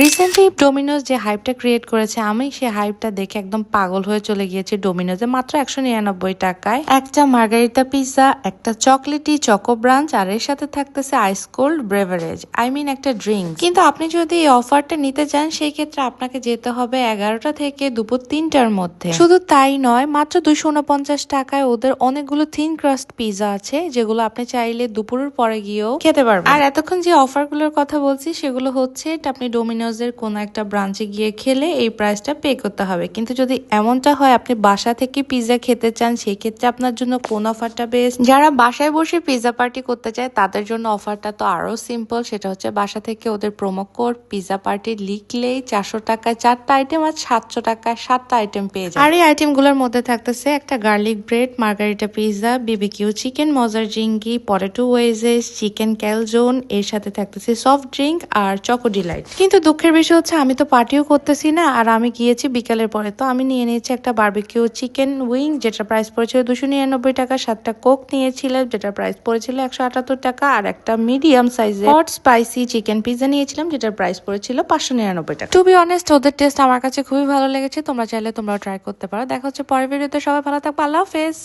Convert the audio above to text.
Recently Domino's যে হাইপটা create করেছে, আমি সেই হাইপটা দেখে একদম পাগল হয়ে চলে গিয়েছি ডোমিনোজে। মাত্র 199 টাকায় একটা মার্গারিতা পিৎজা, একটা চকলেটি চকো ব্রাঞ্চ, আর এর সাথে থাকতেছে আইস কোল্ড ব্রেভারেজ, একটা ড্রিঙ্ক। কিন্তু আপনি যদি এই অফারটা নিতে চান, সেই ক্ষেত্রে আপনাকে যেতে হবে 11টা থেকে দুপুর 3টার মধ্যে। শুধু তাই নয়, মাত্র 249 টাকায় ওদের অনেকগুলো থিন ক্রাস্ট পিৎজা আছে, যেগুলো আপনি চাইলে দুপুরের পরে গিয়েও খেতে পারবেন। আর এতক্ষণ যে অফারগুলোর কথা বলছি, সেগুলো হচ্ছে আপনি ডোমিনোজের কোনো একটা ব্রাঞ্চে গিয়ে খেলে এই প্রাইসটা পে করতে হবে। কিন্তু যদি এমনটা হয় আপনি বাসা থেকে পিৎজা খেতে চান, সেই ক্ষেত্রে আপনার জন্য কোন অফারটা বেস্ট? যারা বাসায় বসে পিৎজা পার্টি করতে চায় তাদের জন্য অফারটা তো আরো সিম্পল। সেটা হচ্ছে বাসা থেকে ওদের প্রোমো কোড পিৎজা পার্টি লিখলেই 400 টাকায় 4টা আইটেম আর 700 টাকায় 7টা আইটেম পেয়ে যায়। আর এই আইটেমগুলোর মধ্যে থাকতেছে একটা garlic bread, margherita pizza, BBQ chicken, মজার zingy, potato wedges, chicken calzone, এর সাথে থাকতেছে সফট ড্রিঙ্ক আর চকো ডিলাইট। কিন্তু দুঃখের বিষয় হচ্ছে আমি তো পার্টিও করতেছি না, আর আমি গিয়েছি বিকালের পরে। তো আমি নিয়ে নিয়েছি একটা বারবিকিউ চিকেন উইং, যেটা প্রাইস পড়েছিল 299 টাকা, 7টা কোক নিয়েছিলাম যেটা প্রাইস পড়েছিল 178 টাকা, আর একটা মিডিয়াম সাইজের হট স্পাইসি চিকেন পিৎজা নিয়েছিলাম যেটার প্রাইস পড়েছিল 599 টাকা। টু বি অনেস্ট, ওদের টেস্ট আমার কাছে খুবই ভালো লেগেছে। তোমরা চাইলে তোমরাও ট্রাই করতে পারো। দেখা হচ্ছে পরের ভিডিওতে। সবাই ভালো থাকবে। আল্লাহ হাফেজ।